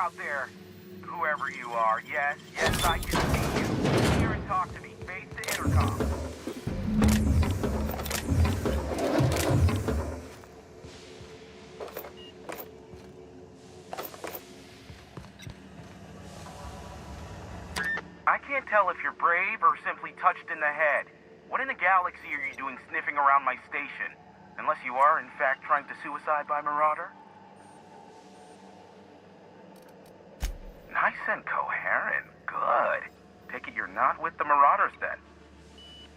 out there? Whoever you are, yes, I can see you. Come here and talk to me. Face the intercom. I can't tell if you're brave or simply touched in the head. What in the galaxy are you doing sniffing around my station? Unless you are, in fact, trying to suicide by Marauder? Nice and coherent. Good. Take it you're not with the Marauders, then.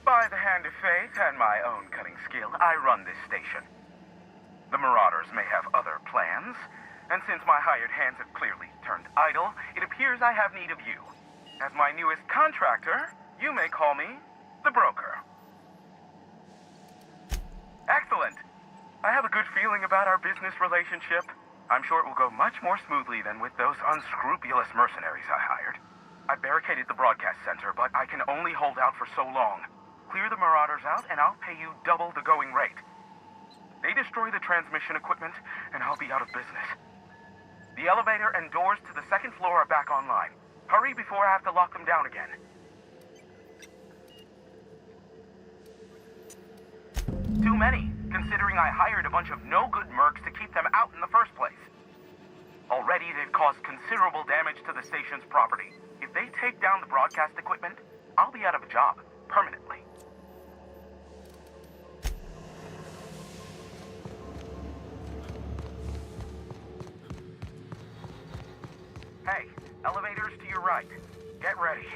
By the hand of fate and my own cunning skill, I run this station. The Marauders may have other plans, and since my hired hands have clearly turned idle, it appears I have need of you. As my newest contractor, you may call me the Broker. Excellent. I have a good feeling about our business relationship. I'm sure it will go much more smoothly than with those unscrupulous mercenaries I hired. I barricaded the broadcast center, but I can only hold out for so long. Clear the Marauders out, and I'll pay you double the going rate. They destroy the transmission equipment, and I'll be out of business. The elevator and doors to the second floor are back online. Hurry before I have to lock them down again. Too many, considering I hired a bunch of no-good mercs to keep them out in the first place. Already, they've caused considerable damage to the station's property. If they take down the broadcast equipment, I'll be out of a job, permanently. Hey, elevators to your right. Get ready.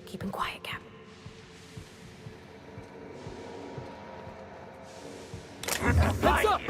Keep him quiet, Cap. Heads up!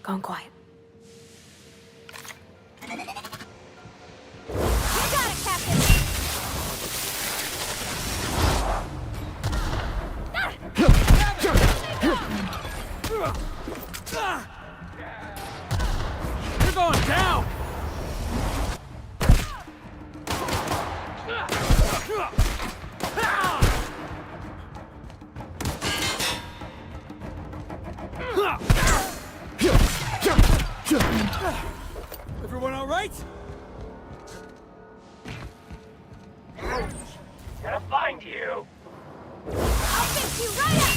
Gone quiet. You got it, Captain! You're going down! Everyone all right? Gonna find you. I'll fix you right up!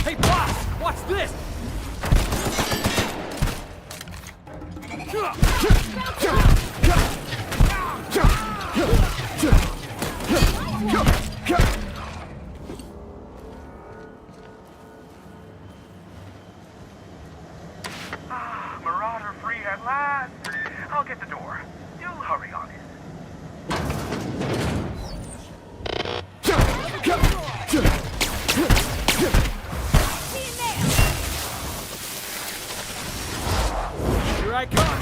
Hey, boss! Watch this! Marauder free at last. I'll get the door. You hurry on it. Here I come!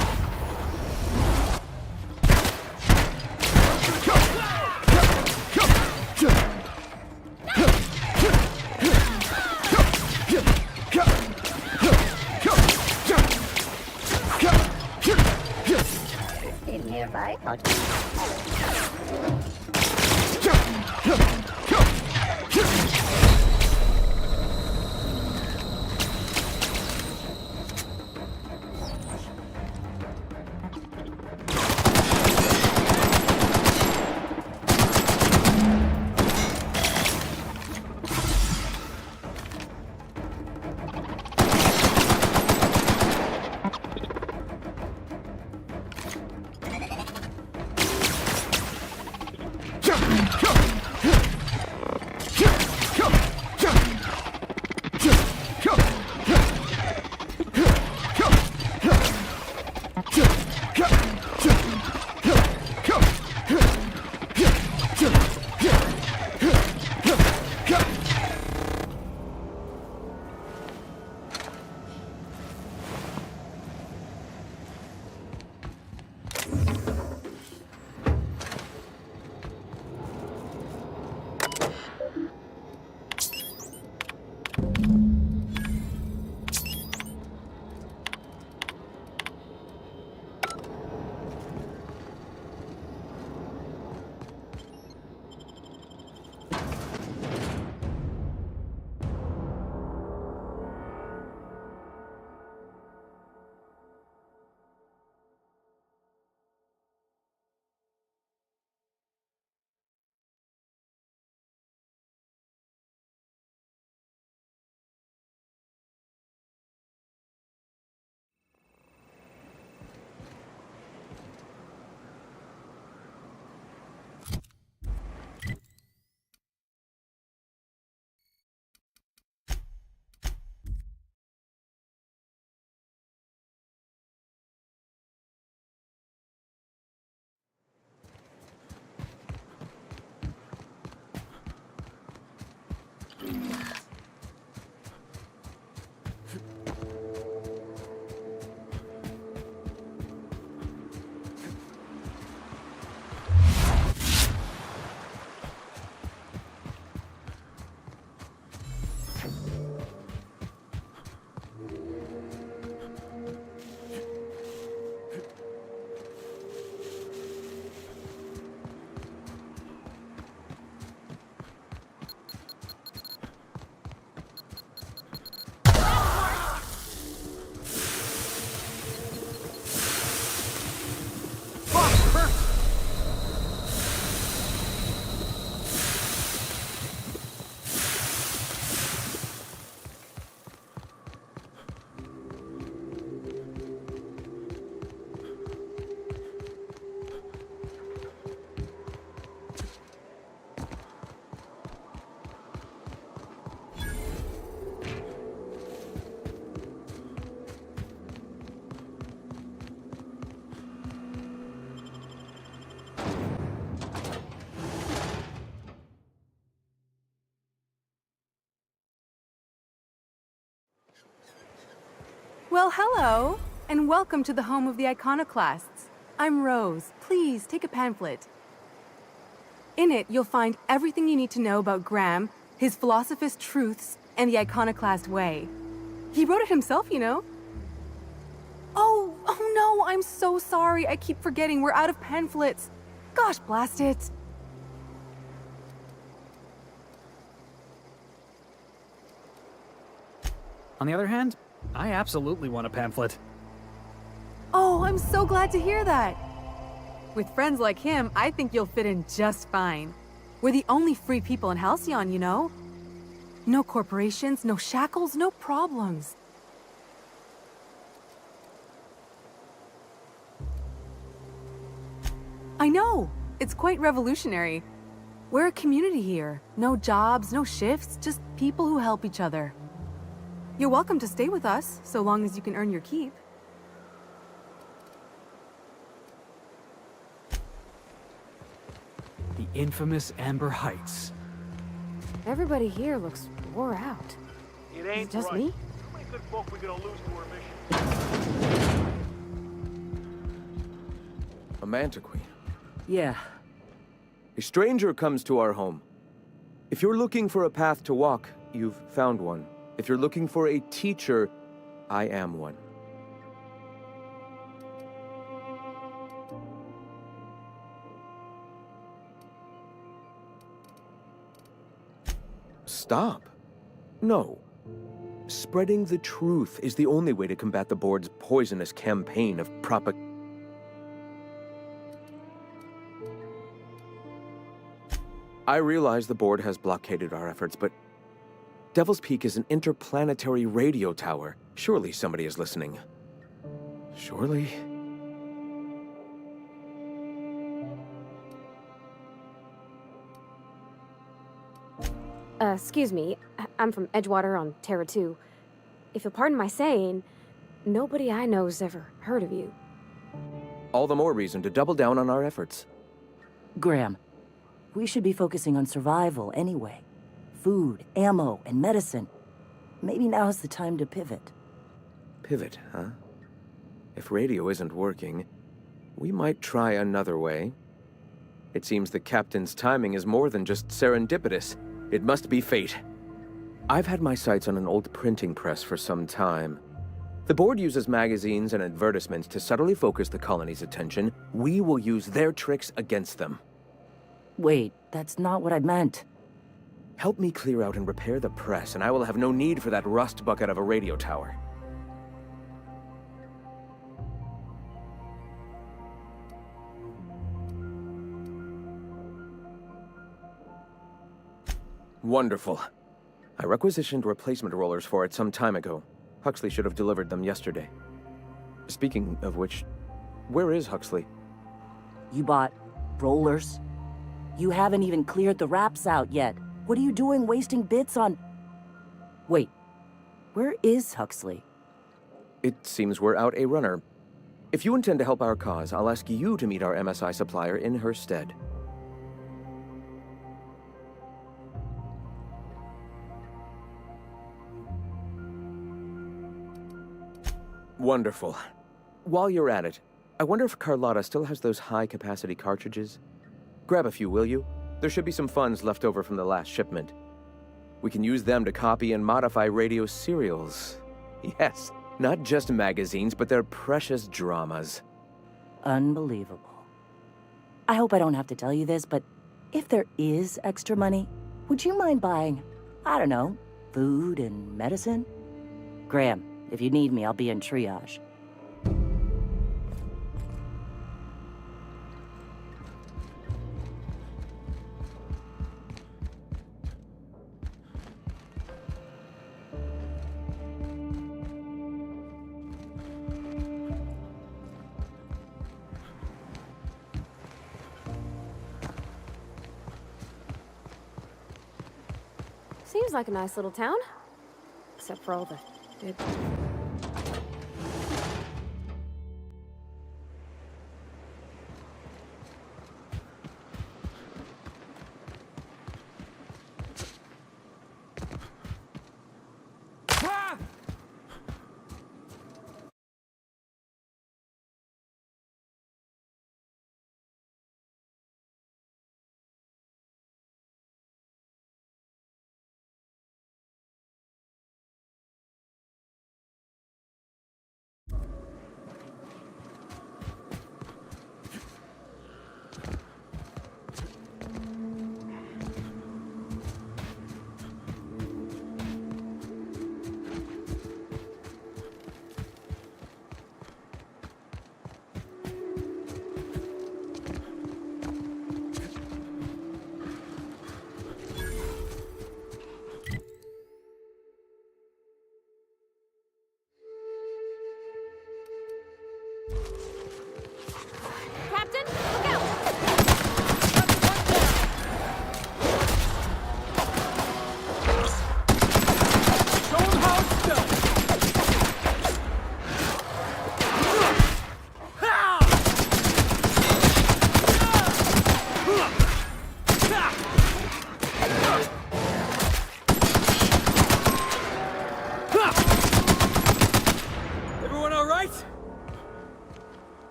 Well, hello, and welcome to the home of the Iconoclasts. I'm Rose. Please take a pamphlet. In it, you'll find everything you need to know about Graham, his Philosophist truths, and the Iconoclast way. He wrote it himself, you know. Oh no, I'm so sorry. I keep forgetting we're out of pamphlets. Gosh, blast it. On the other hand, I absolutely want a pamphlet. Oh, I'm so glad to hear that. With friends like him, I think you'll fit in just fine. We're the only free people in Halcyon, you know? No corporations, no shackles, no problems. I know! It's quite revolutionary. We're a community here. No jobs, no shifts, just people who help each other. You're welcome to stay with us, so long as you can earn your keep. The infamous Amber Heights. Everybody here looks wore out. It Is ain't it just right. me? How many good folk we gonna lose to our mission? A Mantiqueen. Yeah. A stranger comes to our home. If you're looking for a path to walk, you've found one. If you're looking for a teacher, I am one. Stop. No. Spreading the truth is the only way to combat the board's poisonous campaign of propaganda. I realize the board has blockaded our efforts, but Devil's Peak is an interplanetary radio tower. Surely somebody is listening. Surely? Excuse me. I'm from Edgewater on Terra 2. If you'll pardon my saying, nobody I know's ever heard of you. All the more reason to double down on our efforts. Graham, we should be focusing on survival anyway. Food, ammo, and medicine. Maybe now's the time to pivot. Pivot, huh? If radio isn't working, we might try another way. It seems the captain's timing is more than just serendipitous. It must be fate. I've had my sights on an old printing press for some time. The board uses magazines and advertisements to subtly focus the colony's attention. We will use their tricks against them. Wait, that's not what I meant. Help me clear out and repair the press, and I will have no need for that rust bucket of a radio tower. Wonderful. I requisitioned replacement rollers for it some time ago. Huxley should have delivered them yesterday. Speaking of which, where is Huxley? You bought rollers? You haven't even cleared the wraps out yet. What are you doing wasting bits on... Wait, where is Huxley? It seems we're out a runner. If you intend to help our cause, I'll ask you to meet our MSI supplier in her stead. Wonderful. While you're at it, I wonder if Carlotta still has those high-capacity cartridges? Grab a few, will you? There should be some funds left over from the last shipment. We can use them to copy and modify radio serials. Yes, not just magazines, but their precious dramas. Unbelievable. I hope I don't have to tell you this, but if there is extra money, would you mind buying, I don't know, food and medicine? Graham, if you need me, I'll be in triage. Seems like a nice little town. Except for all the dead.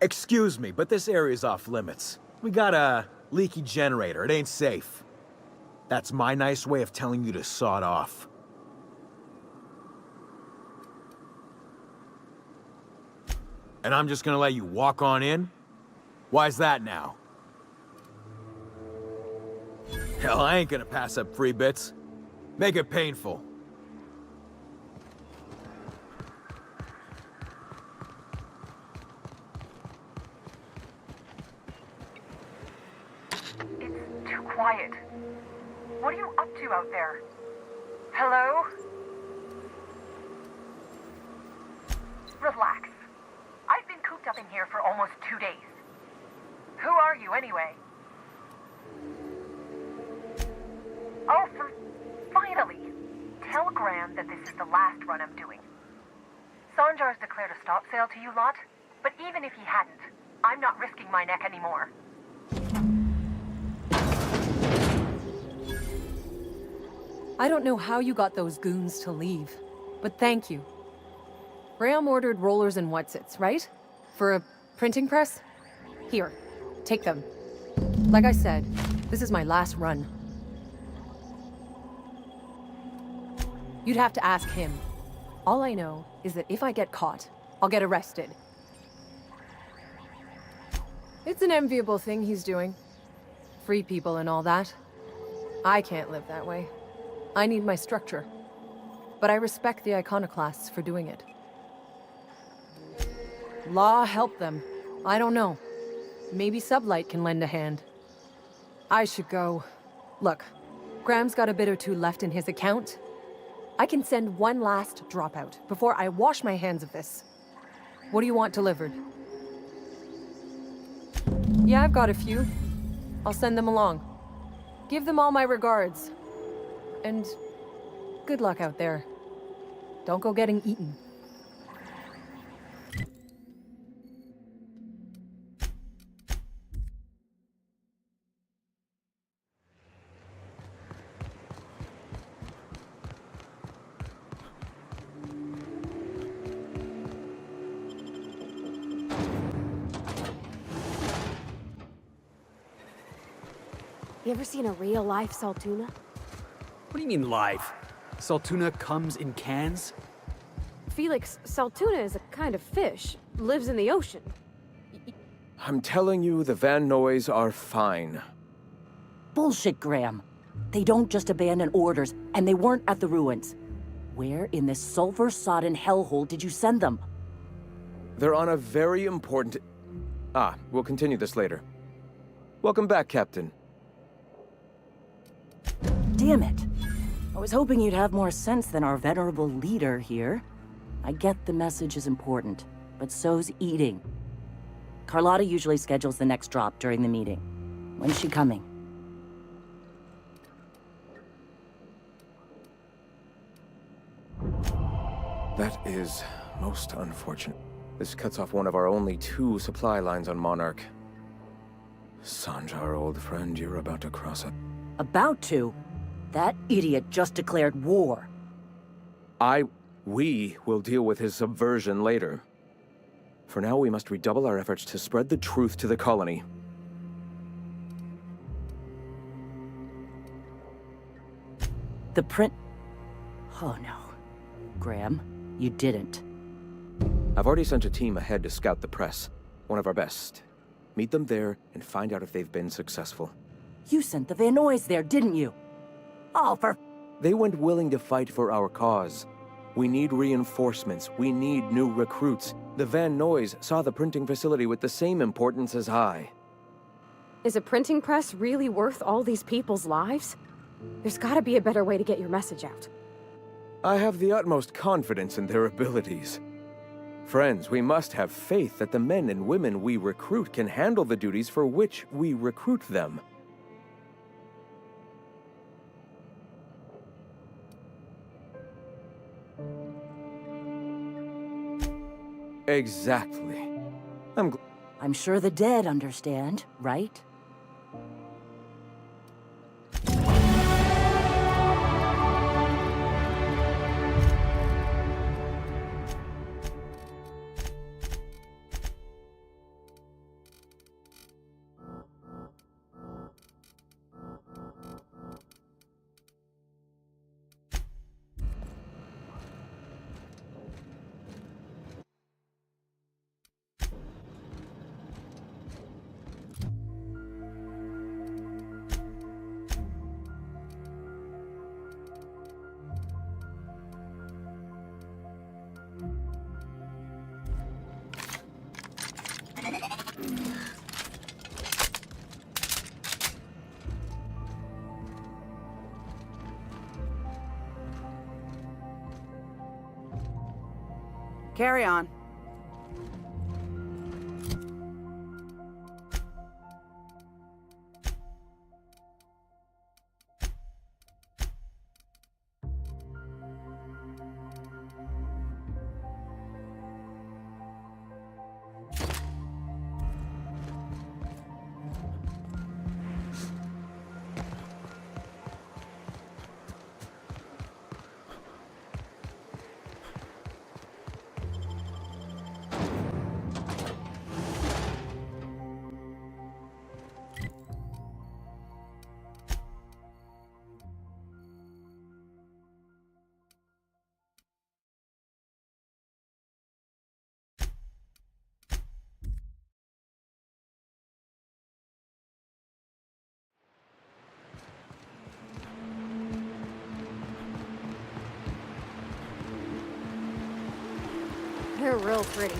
Excuse me, but this area's off limits. We got a leaky generator. It ain't safe. That's my nice way of telling you to sod off. And I'm just gonna let you walk on in? Why's that now? Hell, I ain't gonna pass up free bits. Make it painful. It's too quiet. What are you up to out there? Hello? Relax. I've been cooped up in here for almost 2 days. Who are you, anyway? Oh, finally! Tell Graham that this is the last run I'm doing. Sanjar's declared a stop sale to you lot, but even if he hadn't, I'm not risking my neck anymore. I don't know how you got those goons to leave, but thank you. Graham ordered rollers and whatsits, right? For a printing press? Here, take them. Like I said, this is my last run. You'd have to ask him. All I know is that if I get caught, I'll get arrested. It's an enviable thing he's doing. Free people and all that. I can't live that way. I need my structure. But I respect the iconoclasts for doing it. Law help them. I don't know. Maybe Sublight can lend a hand. I should go. Look, Graham's got a bit or two left in his account. I can send one last dropout before I wash my hands of this. What do you want delivered? Yeah, I've got a few. I'll send them along. Give them all my regards. And good luck out there. Don't go getting eaten. You ever seen a real-life Saltuna? What do you mean live? Saltuna comes in cans? Felix, Saltuna is a kind of fish. Lives in the ocean. I'm telling you, the Van Noys are fine. Bullshit, Graham. They don't just abandon orders, and they weren't at the ruins. Where in this sulfur-sodden hellhole did you send them? They're on a very important... we'll continue this later. Welcome back, Captain. Damn it. I was hoping you'd have more sense than our venerable leader here. I get the message is important, but so's eating. Carlotta usually schedules the next drop during the meeting. When's she coming? That is most unfortunate. This cuts off one of our only 2 supply lines on Monarch. Sanjar, old friend, you're about to cross a... About to? That idiot just declared war. We will deal with his subversion later. For now, we must redouble our efforts to spread the truth to the colony. The print... Oh no. Graham, you didn't. I've already sent a team ahead to scout the press. One of our best. Meet them there and find out if they've been successful. You sent the Van Noys there, didn't you? Oh, for... They went willing to fight for our cause. We need reinforcements. We need new recruits. The Van Noys saw the printing facility with the same importance as I. Is a printing press really worth all these people's lives? There's gotta be a better way to get your message out. I have the utmost confidence in their abilities. Friends, we must have faith that the men and women we recruit can handle the duties for which we recruit them. Exactly. I'm sure the dead understand, right? Carry on. They're real pretty.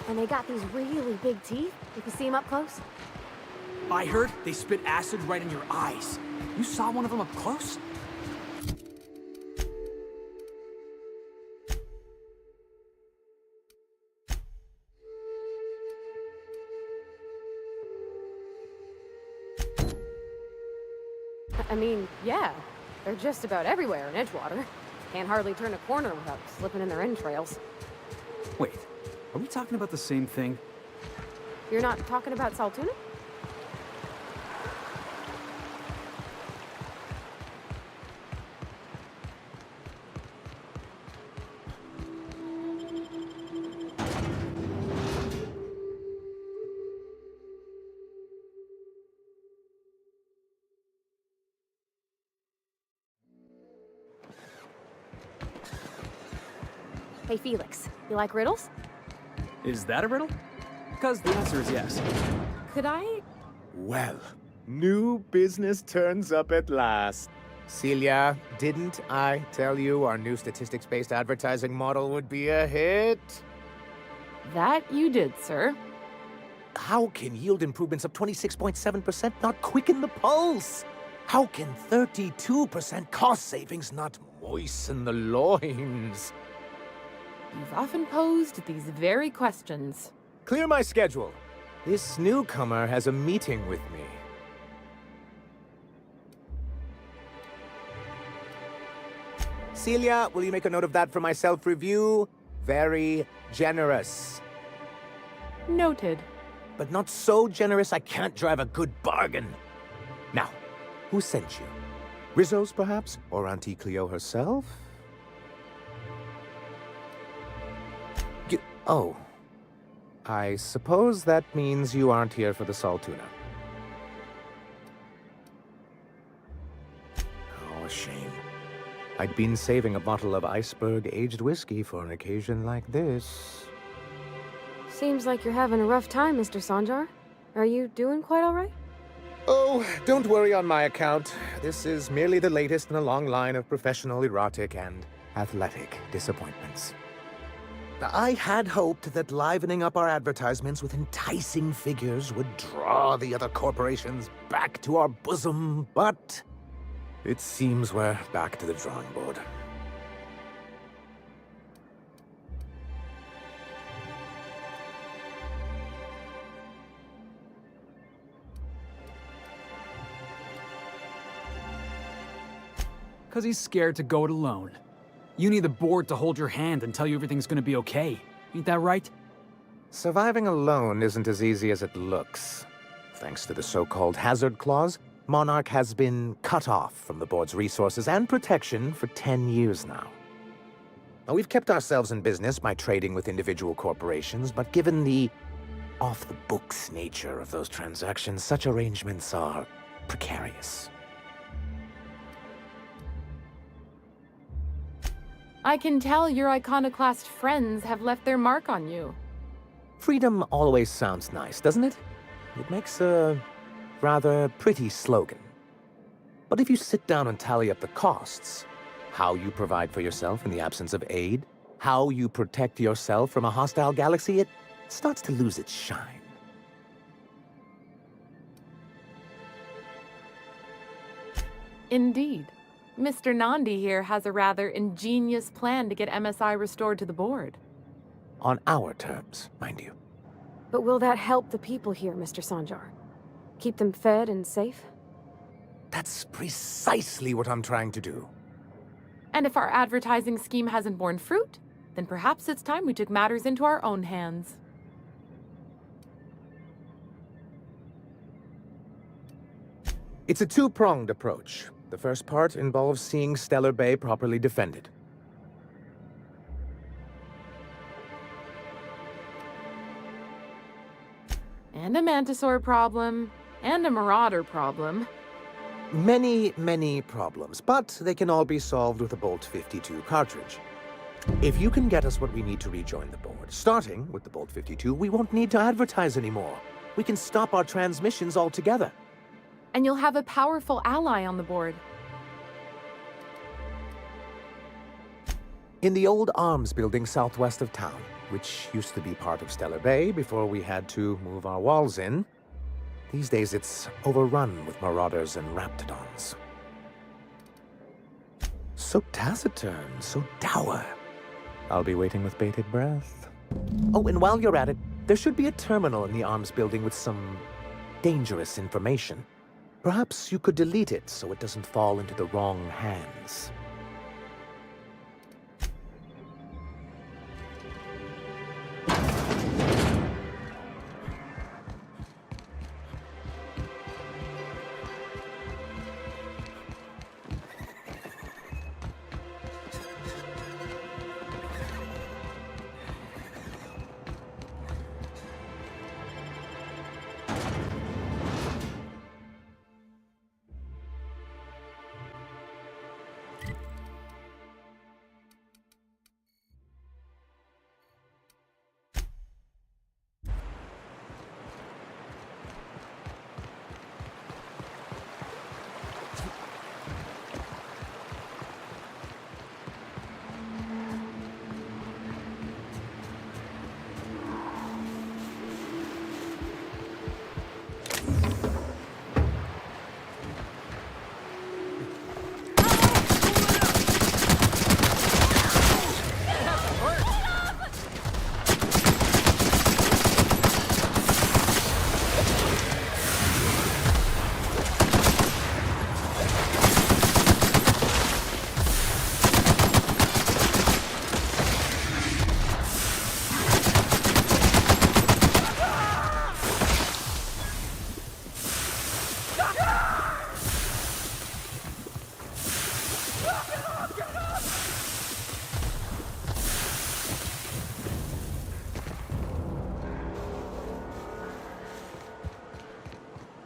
And they got these really big teeth. You can see them up close. I heard they spit acid right in your eyes. You saw one of them up close? I mean, yeah. They're just about everywhere in Edgewater. Can't hardly turn a corner without slipping in their entrails. Wait, are we talking about the same thing? You're not talking about Saltuna? Hey, Felix, you like riddles? Is that a riddle? Because the answer is yes. Could I? Well, new business turns up at last. Celia, didn't I tell you our new statistics-based advertising model would be a hit? That you did, sir. How can yield improvements of 26.7% not quicken the pulse? How can 32% cost savings not moisten the loins? You've often posed these very questions. Clear my schedule. This newcomer has a meeting with me. Celia, will you make a note of that for my self-review? Very generous. Noted. But not so generous I can't drive a good bargain. Now, who sent you? Rizzo's, perhaps? Or Auntie Cleo herself? Oh. I suppose that means you aren't here for the Saltuna. Oh, a shame. I'd been saving a bottle of iceberg-aged whiskey for an occasion like this. Seems like you're having a rough time, Mr. Sanjar. Are you doing quite all right? Oh, don't worry on my account. This is merely the latest in a long line of professional erotic and athletic disappointments. I had hoped that livening up our advertisements with enticing figures would draw the other corporations back to our bosom, but it seems we're back to the drawing board. Because he's scared to go it alone. You need the board to hold your hand and tell you everything's gonna be okay. Ain't that right? Surviving alone isn't as easy as it looks. Thanks to the so-called hazard clause, Monarch has been cut off from the board's resources and protection for 10 years now. Now, we've kept ourselves in business by trading with individual corporations, but given the off-the-books nature of those transactions, such arrangements are precarious. I can tell your iconoclast friends have left their mark on you. Freedom always sounds nice, doesn't it? It makes a rather pretty slogan. But if you sit down and tally up the costs, how you provide for yourself in the absence of aid, how you protect yourself from a hostile galaxy, it starts to lose its shine. Indeed. Mr. Nandi here has a rather ingenious plan to get MSI restored to the board. On our terms, mind you. But will that help the people here, Mr. Sanjar? Keep them fed and safe? That's precisely what I'm trying to do. And if our advertising scheme hasn't borne fruit, then perhaps it's time we took matters into our own hands. It's a two-pronged approach. The first part involves seeing Stellar Bay properly defended. And a Mantisaur problem, and a Marauder problem. Many, many problems, but they can all be solved with a Bolt 52 cartridge. If you can get us what we need to rejoin the board, starting with the Bolt 52, we won't need to advertise anymore. We can stop our transmissions altogether. And you'll have a powerful ally on the board. In the old arms building southwest of town, which used to be part of Stellar Bay before we had to move our walls in, these days it's overrun with marauders and raptidons. So taciturn, so dour. I'll be waiting with bated breath. Oh, and while you're at it, there should be a terminal in the arms building with some dangerous information. Perhaps you could delete it so it doesn't fall into the wrong hands.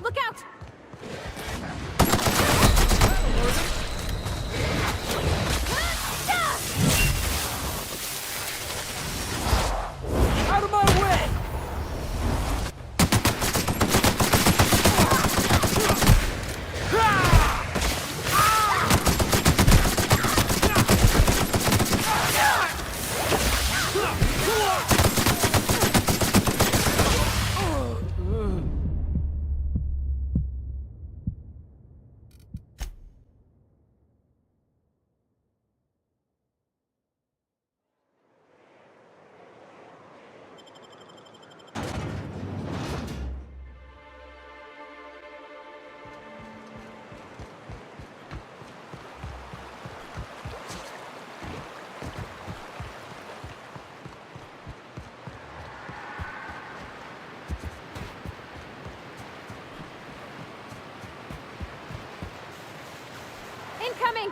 Look out! Out of my way! Incoming!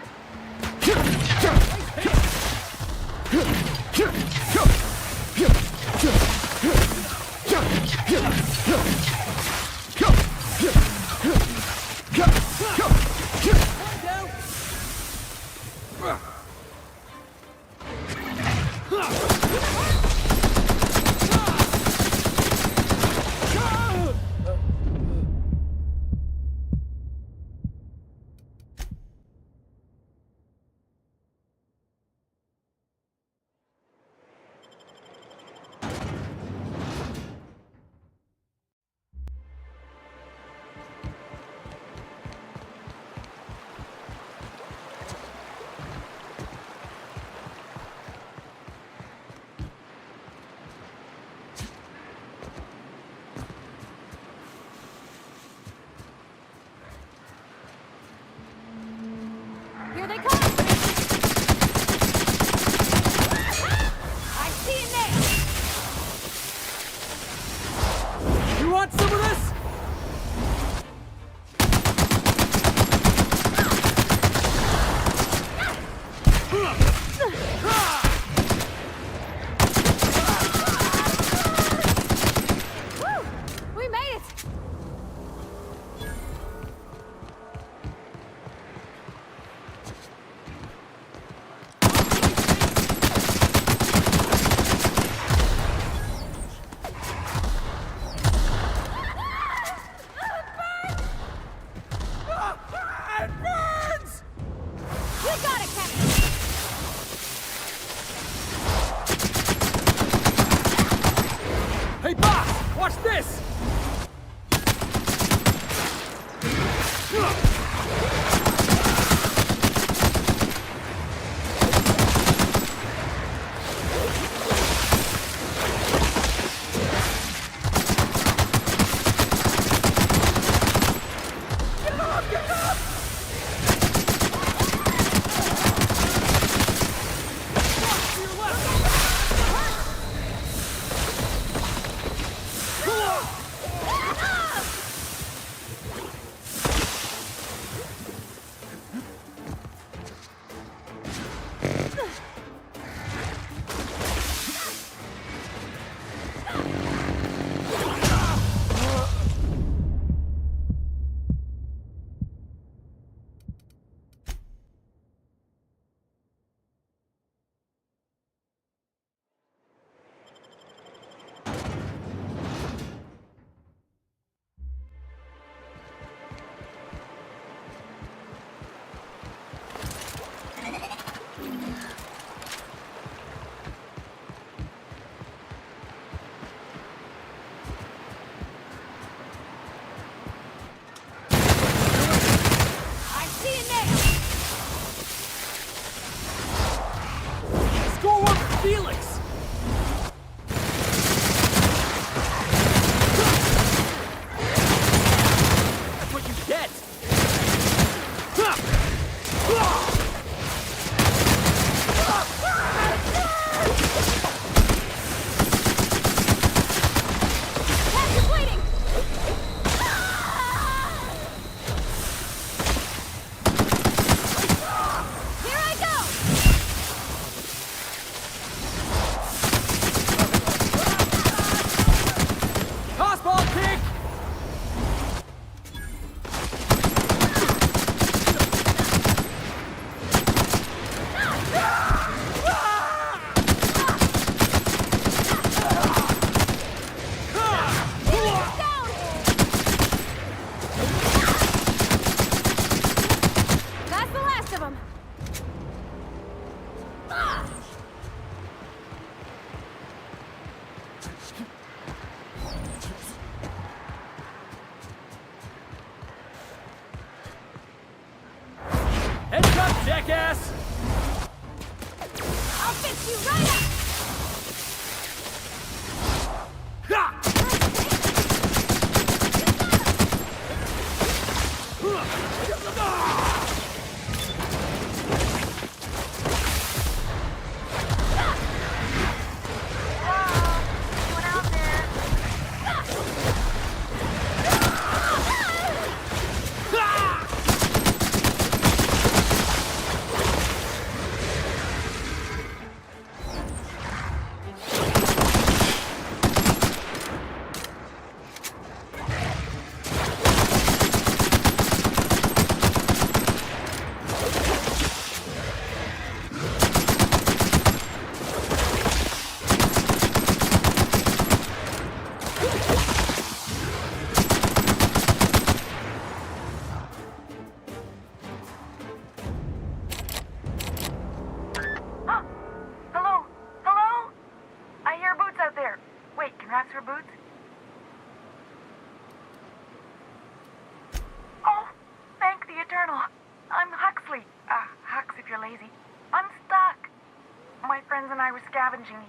pick you right up!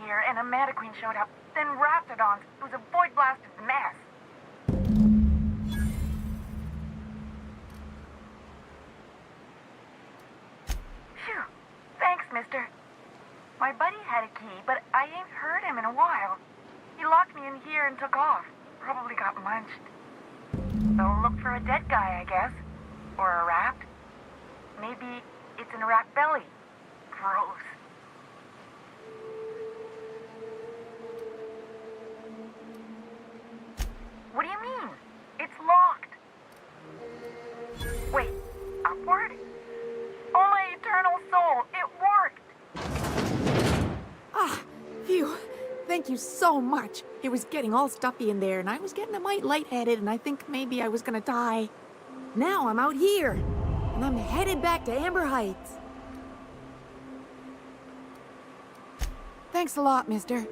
Here, and a Mantiqueen showed up, then Raptidons. It was a void-blasted mess. Phew. Thanks, mister. My buddy had a key, but I ain't heard him in a while. He locked me in here and took off. Probably got munched. So look for a dead guy, I guess. Or a rat. Maybe it's in a rat belly. Gross. What do you mean? It's locked. Wait, upward? Oh, my eternal soul, it worked! Ah, phew. Thank you so much. It was getting all stuffy in there, and I was getting a mite lightheaded, and I think maybe I was gonna die. Now I'm out here, and I'm headed back to Amber Heights. Thanks a lot, mister.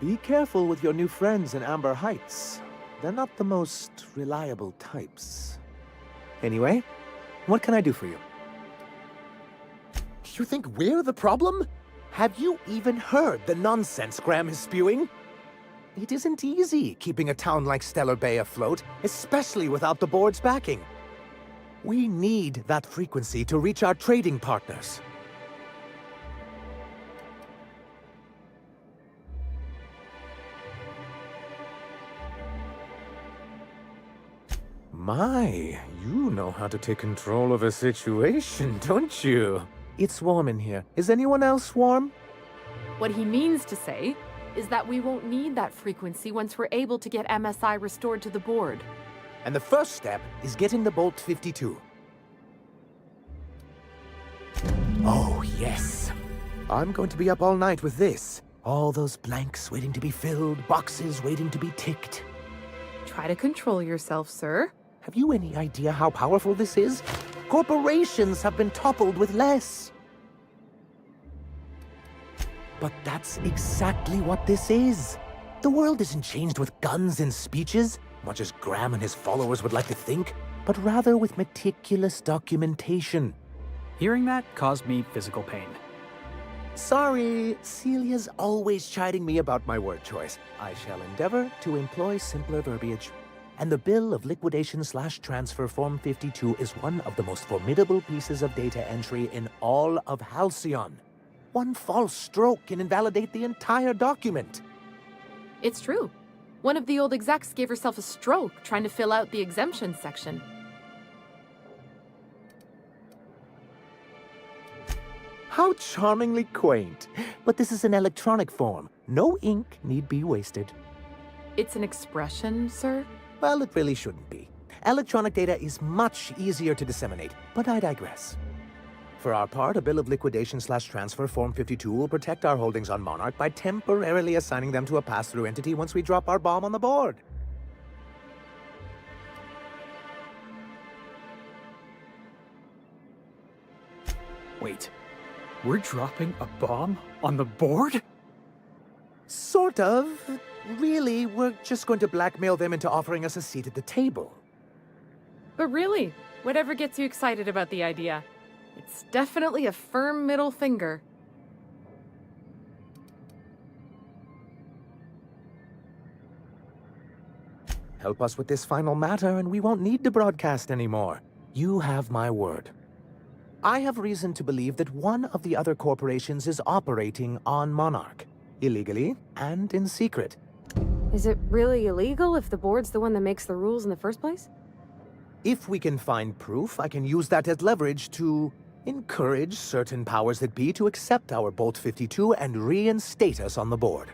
Be careful with your new friends in Amber Heights. They're not the most reliable types. Anyway, what can I do for you? You think we're the problem? Have you even heard the nonsense Graham is spewing? It isn't easy keeping a town like Stellar Bay afloat, especially without the board's backing. We need that frequency to reach our trading partners. My, you know how to take control of a situation, don't you? It's warm in here. Is anyone else warm? What he means to say is that we won't need that frequency once we're able to get MSI restored to the board. And the first step is getting the Bolt 52. Oh, yes. I'm going to be up all night with this. All those blanks waiting to be filled, boxes waiting to be ticked. Try to control yourself, sir. Have you any idea how powerful this is? Corporations have been toppled with less. But that's exactly what this is. The world isn't changed with guns and speeches, much as Graham and his followers would like to think, but rather with meticulous documentation. Hearing that caused me physical pain. Sorry, Celia's always chiding me about my word choice. I shall endeavor to employ simpler verbiage. And the bill of liquidation/transfer Form 52 is one of the most formidable pieces of data entry in all of Halcyon. One false stroke can invalidate the entire document. It's true. One of the old execs gave herself a stroke trying to fill out the exemption section. How charmingly quaint. But this is an electronic form. No ink need be wasted. It's an expression, sir? Well, it really shouldn't be. Electronic data is much easier to disseminate, but I digress. For our part, a bill of liquidation/transfer Form 52 will protect our holdings on Monarch by temporarily assigning them to a pass-through entity once we drop our bomb on the board. Wait, we're dropping a bomb on the board? Sort of. Really, we're just going to blackmail them into offering us a seat at the table. But really, whatever gets you excited about the idea. It's definitely a firm middle finger. Help us with this final matter, and we won't need to broadcast anymore. You have my word. I have reason to believe that one of the other corporations is operating on Monarch, illegally and in secret. Is it really illegal if the board's the one that makes the rules in the first place? If we can find proof, I can use that as leverage to encourage certain powers that be to accept our Bolt 52 and reinstate us on the board.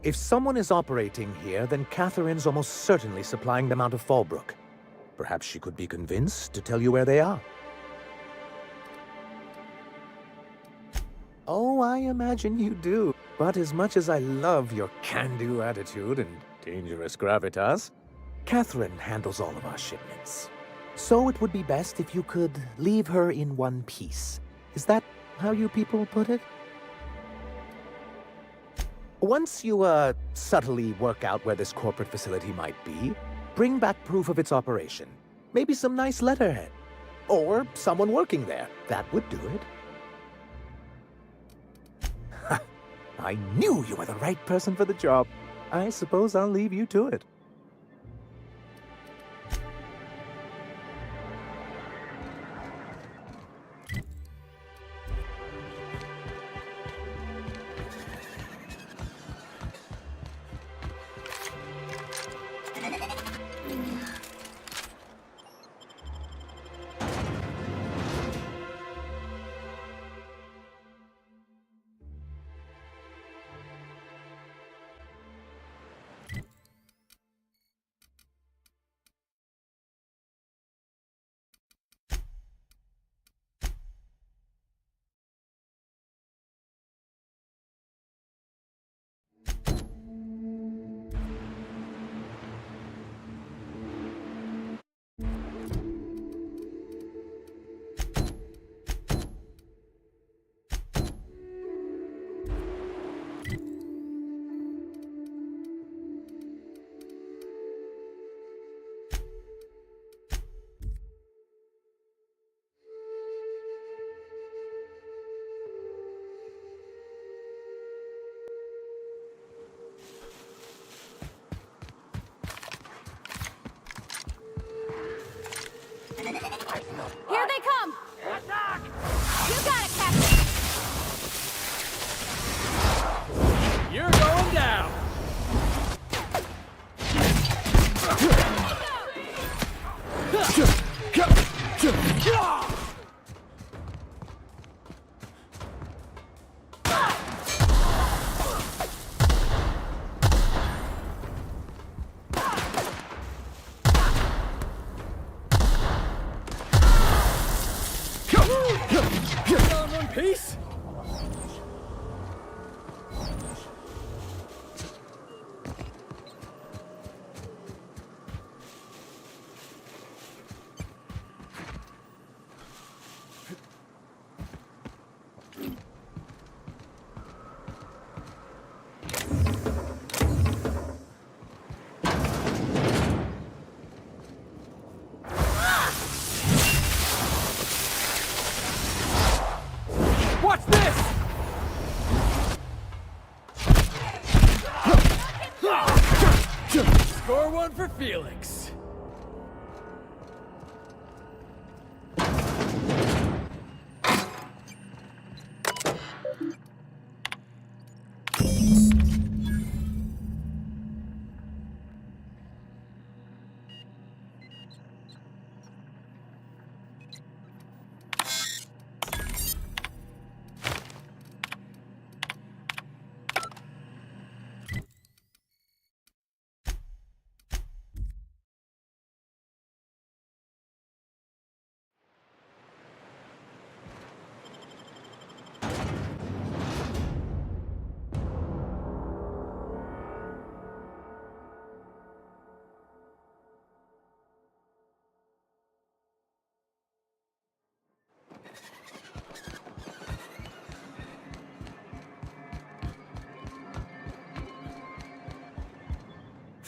If someone is operating here, then Catherine's almost certainly supplying them out of Fallbrook. Perhaps she could be convinced to tell you where they are. Oh, I imagine you do. But as much as I love your can-do attitude and dangerous gravitas, Catherine handles all of our shipments. So it would be best if you could leave her in one piece. Is that how you people put it? Once you, subtly work out where this corporate facility might be, bring back proof of its operation. Maybe some nice letterhead. Or someone working there. That would do it. I knew you were the right person for the job. I suppose I'll leave you to it. Here they come! You got it, Captain! You're going down! On one piece? What's this? Score one for Felix.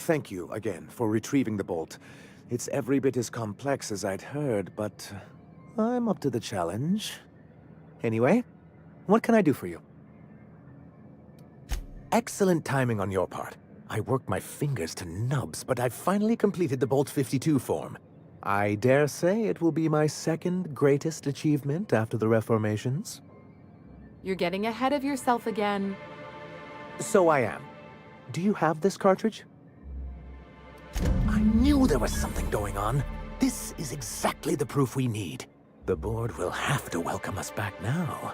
thank you again for retrieving the bolt. It's every bit as complex as I'd heard, but I'm up to the challenge. Anyway, what can I do for you? Excellent timing on your part. I worked my fingers to nubs, but I've finally completed the Bolt 52 form. I dare say it will be my second greatest achievement after the Reformations. You're getting ahead of yourself again. So I am. Do you have this cartridge? I knew there was something going on. This is exactly the proof we need. The board will have to welcome us back now.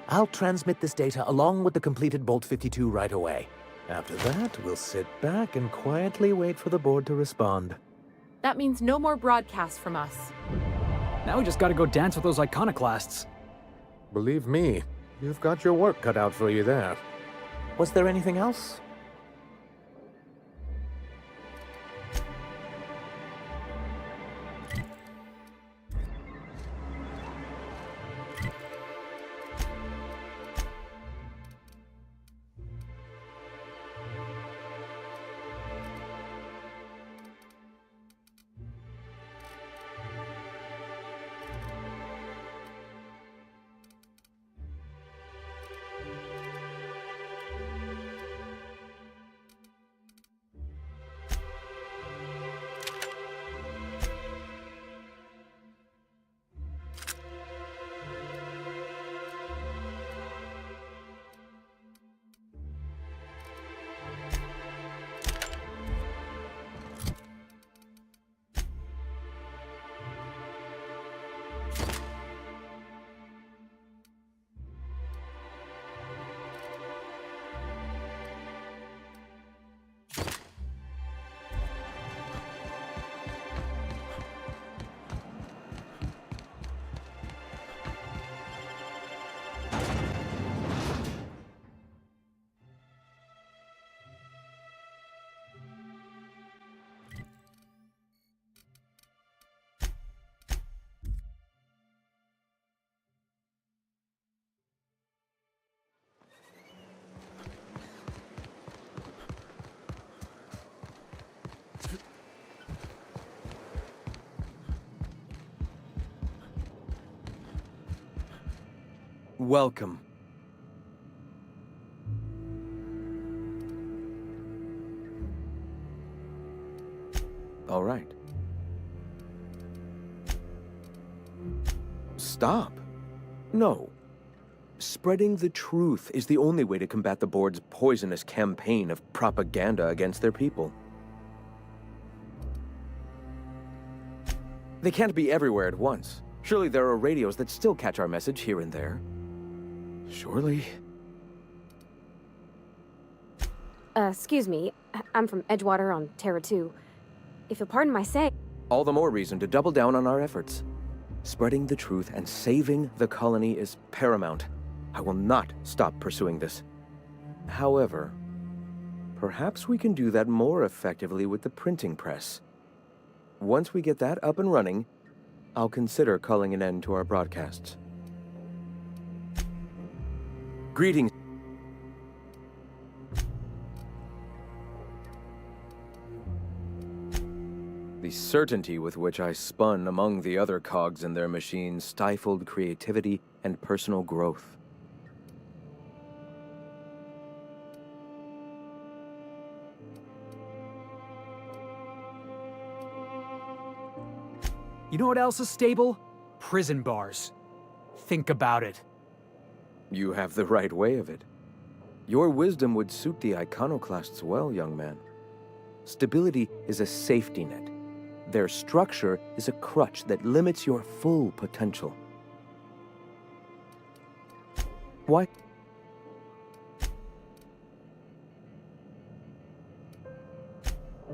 I'll transmit this data along with the completed Bolt 52 right away. After that, we'll sit back and quietly wait for the board to respond. That means no more broadcasts from us. Now we just gotta go dance with those iconoclasts. Believe me, you've got your work cut out for you there. Was there anything else? Welcome. All right. Stop. No. Spreading the truth is the only way to combat the board's poisonous campaign of propaganda against their people. They can't be everywhere at once. Surely there are radios that still catch our message here and there. Surely. Excuse me. I'm from Edgewater on Terra 2. If you'll pardon my say... All the more reason to double down on our efforts. Spreading the truth and saving the colony is paramount. I will not stop pursuing this. However, perhaps we can do that more effectively with the printing press. Once we get that up and running, I'll consider calling an end to our broadcasts. Greetings. The certainty with which I spun among the other cogs in their machine stifled creativity and personal growth. You know what else is stable? Prison bars. Think about it. You have the right way of it. Your wisdom would suit the iconoclasts well, young man. Stability is a safety net. Their structure is a crutch that limits your full potential. Why?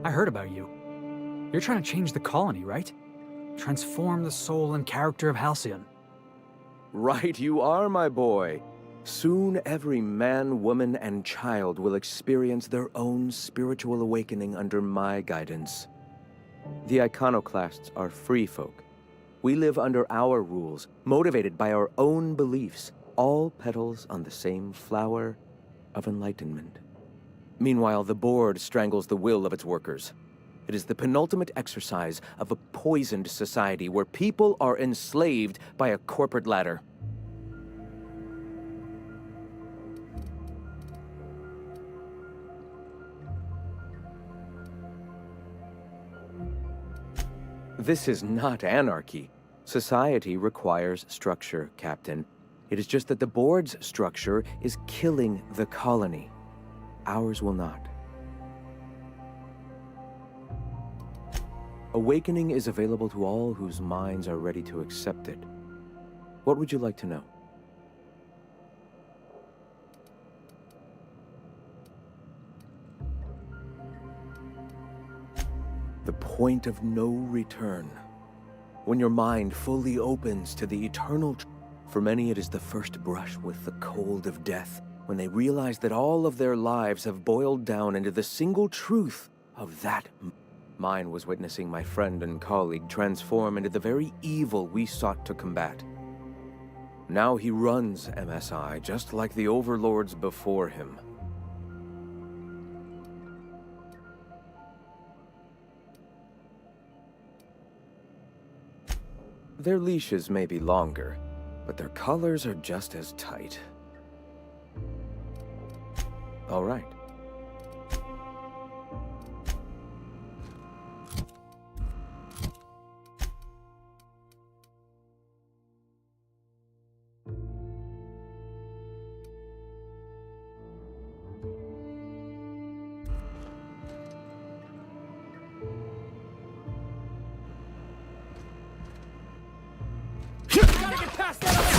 I heard about you. You're trying to change the colony, right? Transform the soul and character of Halcyon. Right you are, my boy. Soon every man, woman, and child will experience their own spiritual awakening under my guidance. The iconoclasts are free folk. We live under our rules, motivated by our own beliefs, all petals on the same flower of enlightenment. Meanwhile, the board strangles the will of its workers. It is the penultimate exercise of a poisoned society where people are enslaved by a corporate ladder. This is not anarchy. Society requires structure, Captain. It is just that the board's structure is killing the colony. Ours will not. Awakening is available to all whose minds are ready to accept it. What would you like to know? The point of no return. When your mind fully opens to the eternal for many it is the first brush with the cold of death, when they realize that all of their lives have boiled down into the single truth of that. Mine was witnessing my friend and colleague transform into the very evil we sought to combat. Now he runs MSI just like the overlords before him. Their leashes may be longer, but their collars are just as tight. All right. Gotta get past that!